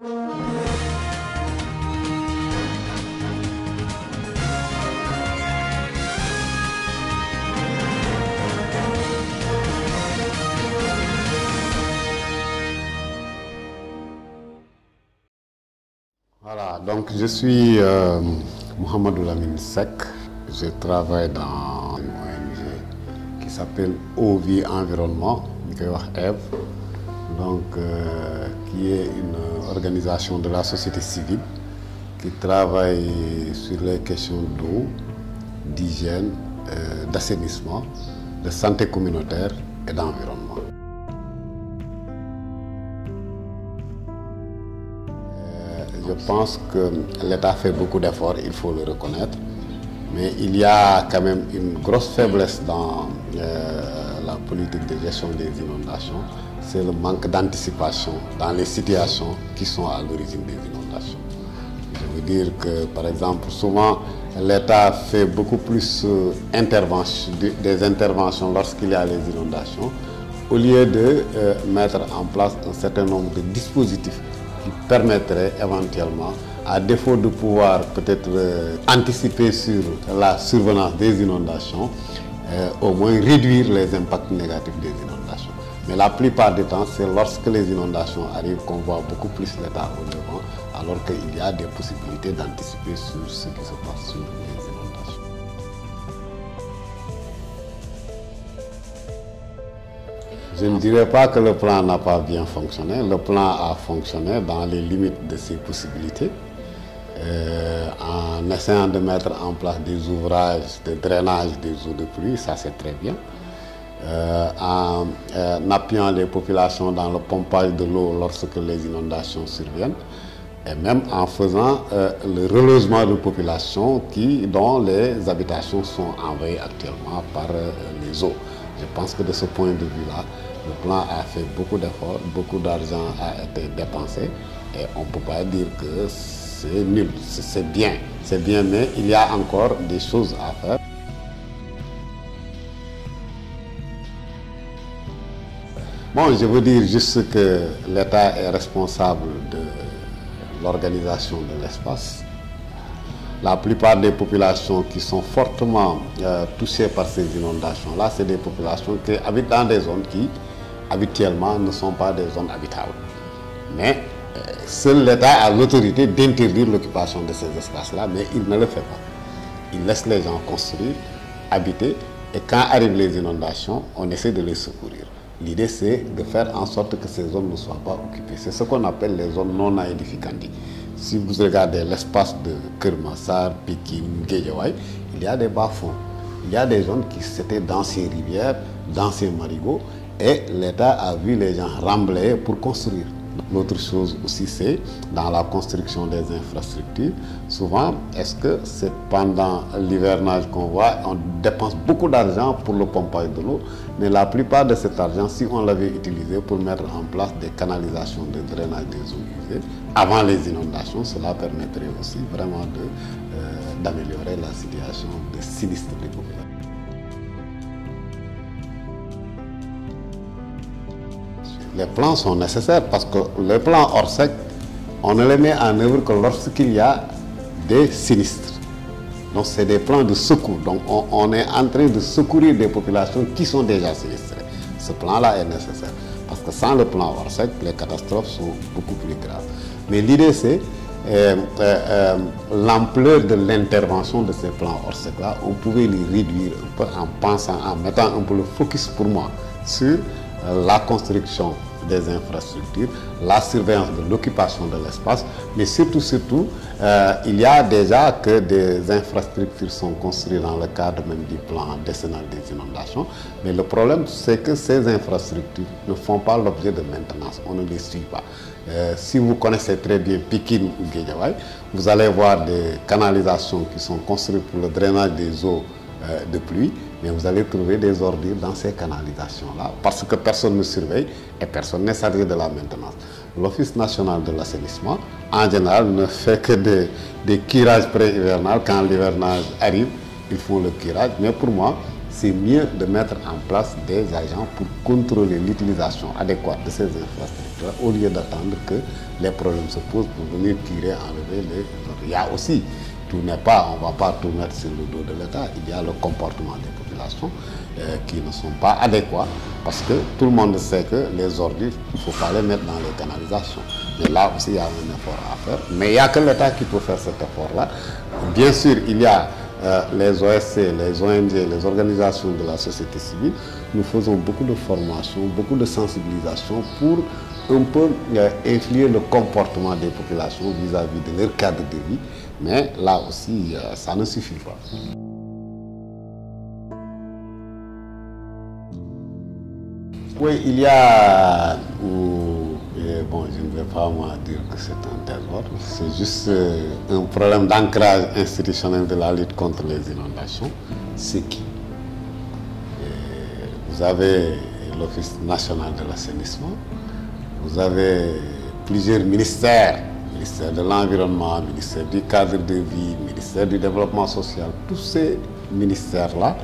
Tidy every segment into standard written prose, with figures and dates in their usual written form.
Voilà, donc je suis Mohamedou Lamine Seck. Je travaille dans une ONG qui s'appelle Eau Vie Environnement, EVE, donc qui est une organisation de la société civile qui travaille sur les questions d'eau, d'hygiène, d'assainissement, de santé communautaire et d'environnement. Je pense que l'État fait beaucoup d'efforts, il faut le reconnaître, mais il y a quand même une grosse faiblesse dans la politique de gestion des inondations, c'est le manque d'anticipation dans les situations qui sont à l'origine des inondations. Je veux dire que, par exemple, souvent l'État fait beaucoup plus des interventions lorsqu'il y a les inondations, au lieu de mettre en place un certain nombre de dispositifs qui permettrait éventuellement, à défaut de pouvoir peut-être anticiper sur la survenance des inondations, au moins réduire les impacts négatifs des inondations. Mais la plupart du temps, c'est lorsque les inondations arrivent qu'on voit beaucoup plus l'État au devant, alors qu'il y a des possibilités d'anticiper sur ce qui se passe sur les inondations. Je ne dirais pas que le plan n'a pas bien fonctionné. Le plan a fonctionné dans les limites de ses possibilités, en essayant de mettre en place des ouvrages de drainage des eaux de pluie, ça c'est très bien, en appuyant les populations dans le pompage de l'eau lorsque les inondations surviennent, et même en faisant le relogement de populations dont les habitations sont envahies actuellement par les eaux. Je pense que de ce point de vue-là, le plan a fait beaucoup d'efforts, beaucoup d'argent a été dépensé et on ne peut pas dire que c'est nul, c'est bien, mais il y a encore des choses à faire. Bon, je veux dire juste que l'État est responsable de l'organisation de l'espace. La plupart des populations qui sont fortement touchées par ces inondations-là, c'est des populations qui habitent dans des zones qui, habituellement, ne sont pas des zones habitables. Mais seul l'État a l'autorité d'interdire l'occupation de ces espaces-là, mais il ne le fait pas. Il laisse les gens construire, habiter, et quand arrivent les inondations, on essaie de les secourir. L'idée, c'est de faire en sorte que ces zones ne soient pas occupées. C'est ce qu'on appelle les zones non aedificantes. Si vous regardez l'espace de Kermassar, Pikine, Guédiawaye, il y a des bas-fonds. Il y a des zones qui étaient d'anciennes rivières, d'anciens marigots, et l'État a vu les gens remblayer pour construire. L'autre chose aussi, c'est dans la construction des infrastructures. Souvent, est-ce que c'est pendant l'hivernage qu'on voit, on dépense beaucoup d'argent pour le pompage de l'eau, mais la plupart de cet argent, si on l'avait utilisé pour mettre en place des canalisations de drainage des eaux usées, avant les inondations, cela permettrait aussi vraiment d'améliorer la situation de sinistre des populations. Les plans sont nécessaires parce que les plans Orsec, on ne les met en œuvre que lorsqu'il y a des sinistres. Donc c'est des plans de secours. Donc on est en train de secourir des populations qui sont déjà sinistrées. Ce plan-là est nécessaire parce que sans le plan Orsec, les catastrophes sont beaucoup plus graves. Mais l'idée c'est l'ampleur de l'intervention de ces plans Orsec-là, on pouvait les réduire un peu en mettant un peu le focus pour moi sur la construction des infrastructures, la surveillance de l'occupation de l'espace, mais surtout, il y a déjà que des infrastructures sont construites dans le cadre même du plan décennal des inondations, mais le problème c'est que ces infrastructures ne font pas l'objet de maintenance, on ne les suit pas. Si vous connaissez très bien Pikine ou Guédiawaye, vous allez voir des canalisations qui sont construites pour le drainage des eaux de pluie, mais vous allez trouver des ordures dans ces canalisations-là parce que personne ne surveille et personne n'est chargé de la maintenance. L'Office national de l'assainissement, en général, ne fait que des curages pré-hivernales. Quand l'hivernage arrive, ils font le curage. Mais pour moi, c'est mieux de mettre en place des agents pour contrôler l'utilisation adéquate de ces infrastructures au lieu d'attendre que les problèmes se posent pour venir tirer, enlever les autres. Il y a aussi, tout n'est pas, on ne va pas tout mettre sur le dos de l'État, il y a le comportement des populations qui ne sont pas adéquats parce que tout le monde sait que les ordures, il ne faut pas les mettre dans les canalisations. Mais là aussi, il y a un effort à faire. Mais il n'y a que l'État qui peut faire cet effort-là. Bien sûr, il y a les OSC, les ONG, les organisations de la société civile. Nous faisons beaucoup de formation, beaucoup de sensibilisation pour un peu influer le comportement des populations vis-à-vis de leur cadre de vie. Mais là aussi, ça ne suffit pas. Oui, il y a, bon, je ne vais pas moi dire que c'est un désordre, c'est juste un problème d'ancrage institutionnel de la lutte contre les inondations. C'est qui? Vous avez l'Office national de l'assainissement, vous avez plusieurs ministères, ministère de l'Environnement, ministère du cadre de vie, ministère du développement social, tous ces ministères-là,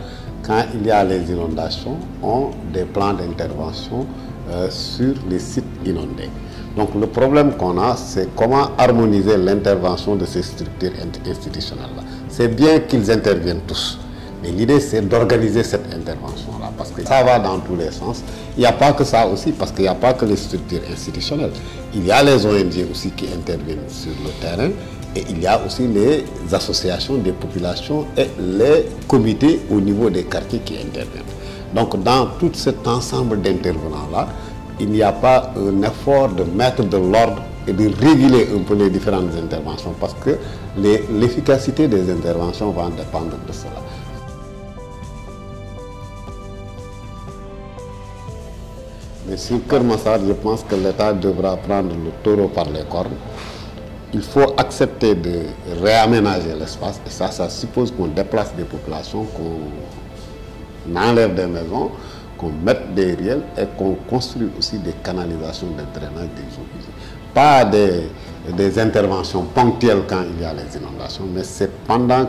quand il y a les inondations, ont des plans d'intervention sur les sites inondés. Donc le problème qu'on a, c'est comment harmoniser l'intervention de ces structures institutionnelles-là. C'est bien qu'ils interviennent tous, mais l'idée c'est d'organiser cette intervention-là, parce que ça va dans tous les sens. Il n'y a pas que ça aussi, parce qu'il n'y a pas que les structures institutionnelles. Il y a les ONG aussi qui interviennent sur le terrain, et il y a aussi les associations des populations et les comités au niveau des quartiers qui interviennent. Donc dans tout cet ensemble d'intervenants-là, il n'y a pas un effort de mettre de l'ordre et de réguler un peu les différentes interventions parce que l'efficacité des interventions va dépendre de cela. Mais sur Keur Massar, je pense que l'État devra prendre le taureau par les cornes. Il faut accepter de réaménager l'espace et ça suppose qu'on déplace des populations, qu'on enlève des maisons, qu'on mette des riels et qu'on construise aussi des canalisations de drainage des eaux usées. Pas des interventions ponctuelles quand il y a les inondations, mais c'est pendant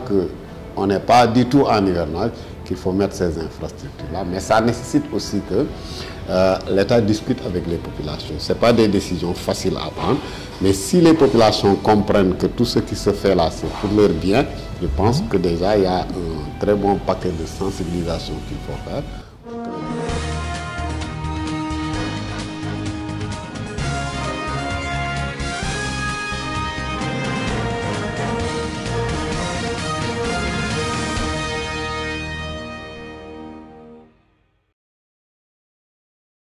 qu'on n'est pas du tout en hivernage qu'il faut mettre ces infrastructures-là. Mais ça nécessite aussi que l'État discute avec les populations. Ce n'est pas des décisions faciles à prendre, mais si les populations comprennent que tout ce qui se fait là, c'est pour leur bien, je pense que déjà il y a un très bon paquet de sensibilisation qu'il faut faire.